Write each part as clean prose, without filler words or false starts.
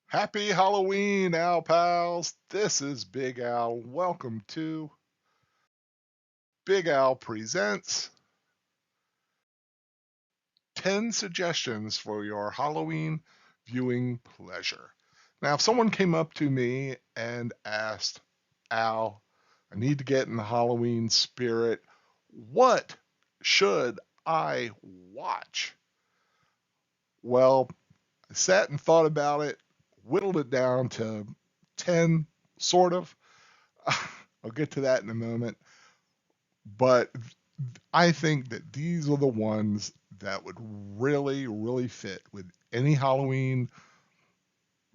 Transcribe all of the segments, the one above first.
Happy Halloween, Al Pals. This is Big Al. Welcome to Big Al Presents 10 Suggestions for Your Halloween Viewing Pleasure. Now, if someone came up to me and asked, Al, I need to get in the Halloween spirit, what should I watch? Well, I sat and thought about it, whittled it down to 10, sort of. I'll get to that in a moment. But I think that these are the ones that would really, really fit with any Halloween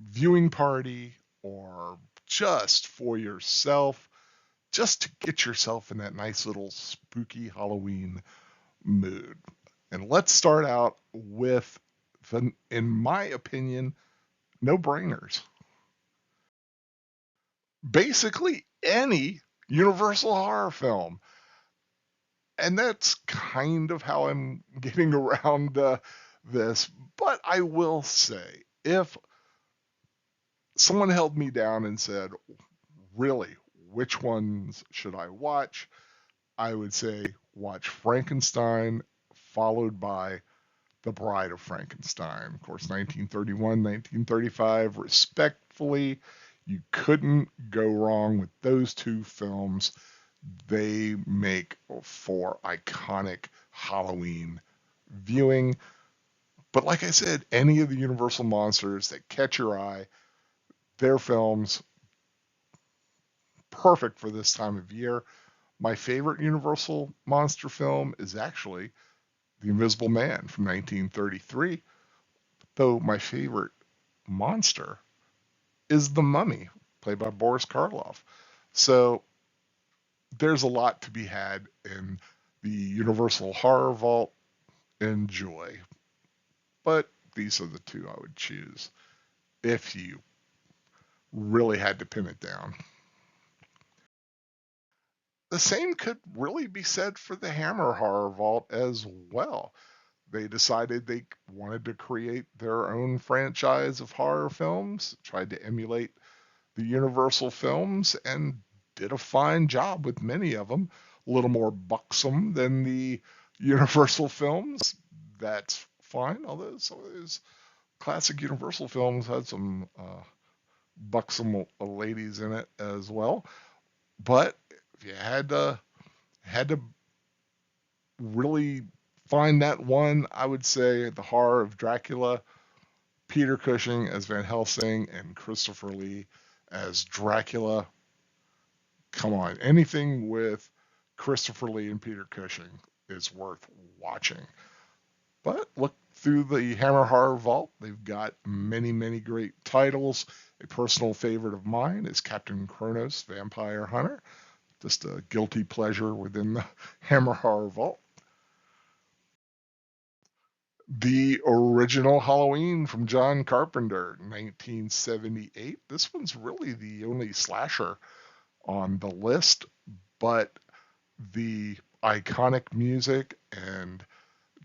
viewing party or just for yourself, just to get yourself in that nice little spooky Halloween mood. And let's start out with, in my opinion, no brainers. Basically, any Universal horror film. And that's kind of how I'm getting around this. But I will say, if someone held me down and said, really, which ones should I watch? I would say watch Frankenstein, followed by The Bride of Frankenstein. Of course, 1931, 1935, respectfully, you couldn't go wrong with those two films. They make for iconic Halloween viewing. But like I said, any of the Universal monsters that catch your eye, their films, perfect for this time of year. My favorite Universal monster film is actually The Invisible Man from 1933, though my favorite monster is the Mummy, played by Boris Karloff. So there's a lot to be had in the Universal Horror Vault. Enjoy. But these are the two I would choose if you really had to pin it down. The same could really be said for the Hammer Horror Vault as well. They decided they wanted to create their own franchise of horror films, tried to emulate the Universal films, and did a fine job with many of them. A little more buxom than the Universal films. That's fine, although some of those classic Universal films had some buxom ladies in it as well. But if you had to really find that one, I would say The Horror of Dracula, Peter Cushing as Van Helsing, and Christopher Lee as Dracula. Come on, anything with Christopher Lee and Peter Cushing is worth watching. But look through the Hammer Horror Vault. They've got many, many great titles. A personal favorite of mine is Captain Kronos, Vampire Hunter. Just a guilty pleasure within the Hammer Horror Vault. The original Halloween from John Carpenter, 1978. This one's really the only slasher on the list, but the iconic music and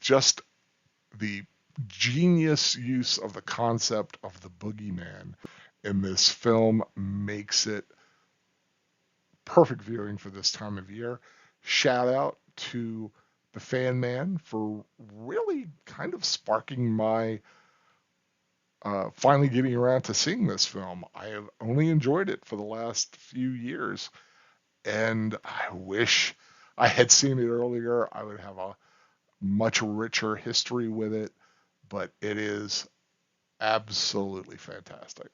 just the genius use of the concept of the boogeyman in this film makes it perfect viewing for this time of year. Shout out to the Fan Man for really kind of sparking my finally getting around to seeing this film. I have only enjoyed it for the last few years, and I wish I had seen it earlier. I would have a much richer history with it, but it is absolutely fantastic.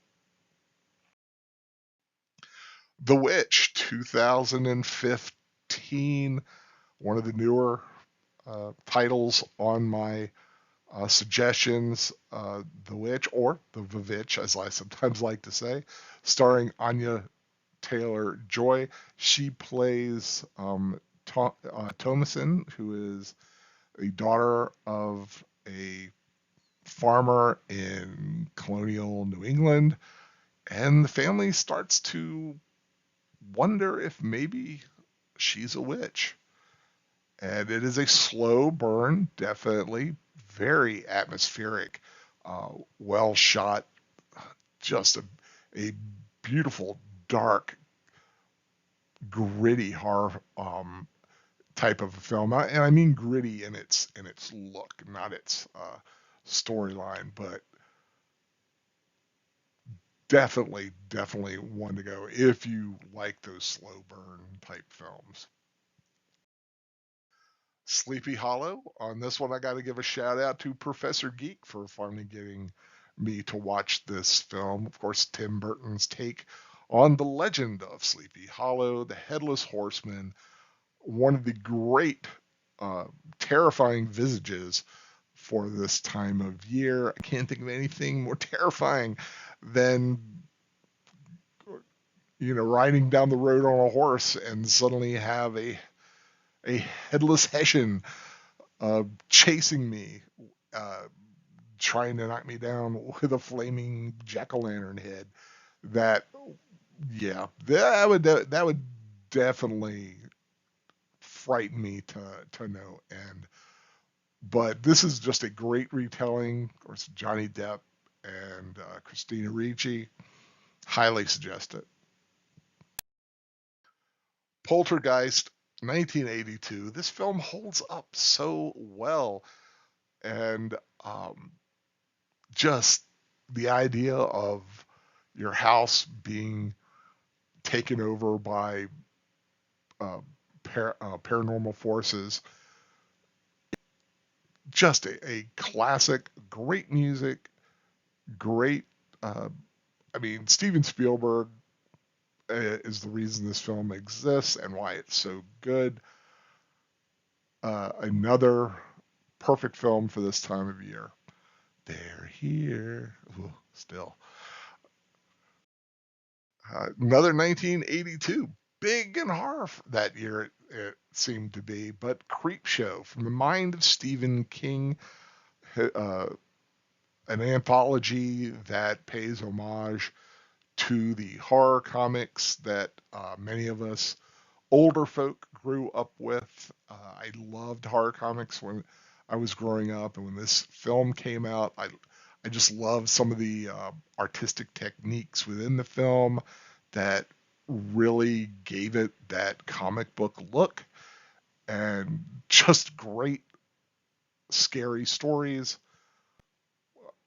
The Witch, 2015, one of the newer titles on my suggestions. The Witch, or The Vivitch, as I sometimes like to say, starring Anya Taylor Joy. She plays Thomasin, who is a daughter of a farmer in colonial New England, and the family starts to wonder if maybe she's a witch. And it is a slow burn, definitely very atmospheric, well shot just a beautiful, dark, gritty horror type of a film, and I mean gritty in its look, not its storyline, but definitely one to go if you like those slow burn type films. Sleepy Hollow. On this one, I got to give a shout out to Professor Geek for finally getting me to watch this film. Of course, Tim Burton's take on the legend of Sleepy Hollow, the Headless Horseman, one of the great, uh, terrifying visages for this time of year. I can't think of anything more terrifying than riding down the road on a horse and suddenly have a headless Hessian chasing me, uh, trying to knock me down with a flaming jack-o'-lantern head. That, yeah, that would definitely frighten me to no end. But this is just a great retelling. Of course, Johnny Depp and Christina Ricci. Highly suggest it. Poltergeist, 1982. This film holds up so well, and just the idea of your house being taken over by uh, paranormal forces. Just a classic, great music, great. Uh, I mean, Steven Spielberg is the reason this film exists and why it's so good. Another perfect film for this time of year. They're here. Ooh, still. Another 1982. Big in horror that year, it seemed to be, but Creepshow from the mind of Stephen King, uh, an anthology that pays homage to the horror comics that many of us older folk grew up with. I loved horror comics when I was growing up, and when this film came out, I just loved some of the artistic techniques within the film that really gave it that comic book look, and just great scary stories.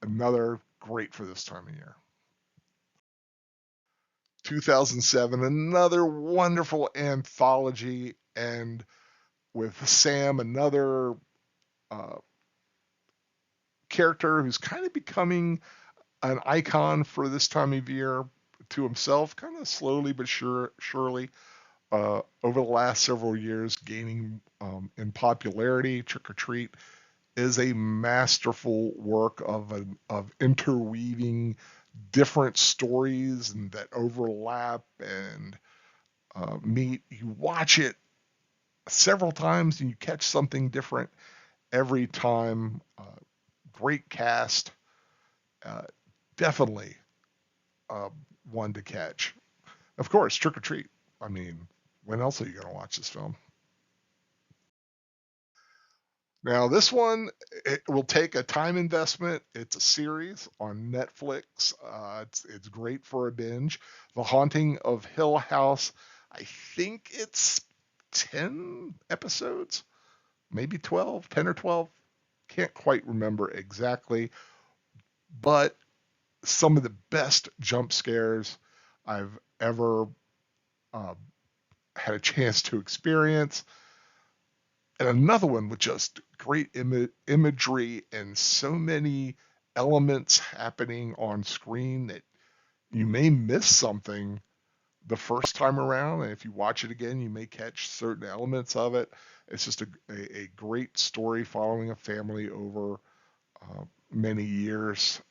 Another great for this time of year. 2007, another wonderful anthology, and with Sam, another uh, character who's kind of becoming an icon for this time of year to himself, kind of slowly but surely, over the last several years, gaining in popularity. Trick or Treat is a masterful work of interweaving different stories and that overlap and meet. You watch it several times and you catch something different every time. Great cast, uh, definitely uh, one to catch. Of course, Trick or Treat. I mean, when else are you going to watch this film? Now, this one, it will take a time investment. It's a series on Netflix. It's great for a binge. The Haunting of Hill House. I think it's 10 episodes, maybe 12, 10 or 12. Can't quite remember exactly, but some of the best jump scares I've ever uh, had a chance to experience. And another one with just great imagery and so many elements happening on screen that you may miss something the first time around. And if you watch it again, you may catch certain elements of it. It's just a great story following a family over many years.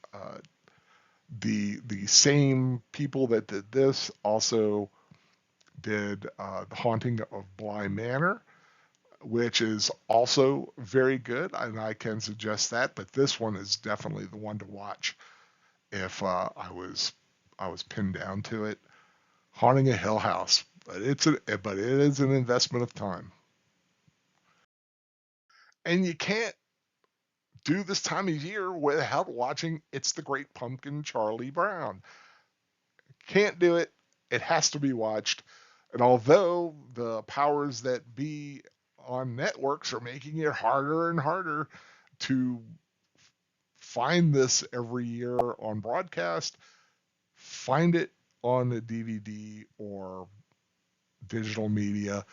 The same people that did this also did The Haunting of Bly Manor, which is also very good, and I can suggest that. But this one is definitely the one to watch if I was pinned down to it. Haunting a Hill House, but it is an investment of time, and you can't do this time of year without watching It's the Great Pumpkin, Charlie Brown. Can't do it. It has to be watched. And although the powers that be on networks are making it harder and harder to find this every year on broadcast, find it on a DVD or digital media.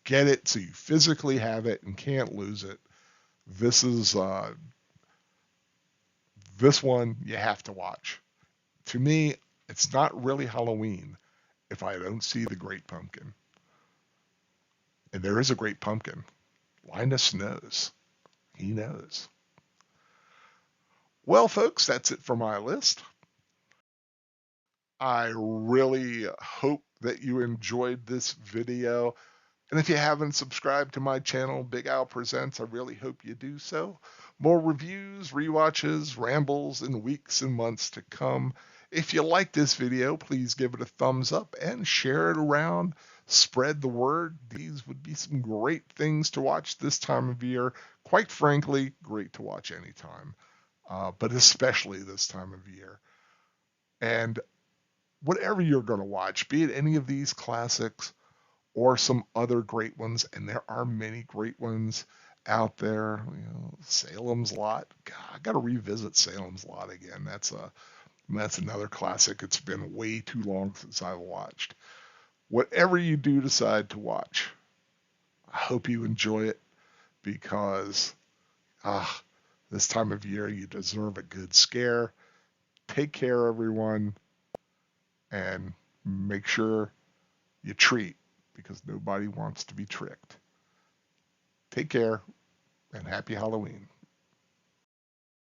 Get it so you physically have it and can't lose it. This is this one you have to watch. To me, it's not really Halloween if I don't see the Great Pumpkin. And there is a Great Pumpkin. Linus knows. He knows. Well, folks, that's it for my list. I really hope that you enjoyed this video. And if you haven't subscribed to my channel, Big Al Presents, I really hope you do so. More reviews, rewatches, rambles in weeks and months to come. If you like this video, please give it a thumbs up and share it around. Spread the word. These would be some great things to watch this time of year. Quite frankly, great to watch anytime, but especially this time of year. And whatever you're going to watch, be it any of these classics or some other great ones, and there are many great ones out there. You know, Salem's Lot. God, I got to revisit Salem's Lot again. That's another classic. It's been way too long since I've watched. Whatever you do decide to watch, I hope you enjoy it because this time of year you deserve a good scare. Take care, everyone, and make sure you treat because nobody wants to be tricked. Take care and happy Halloween.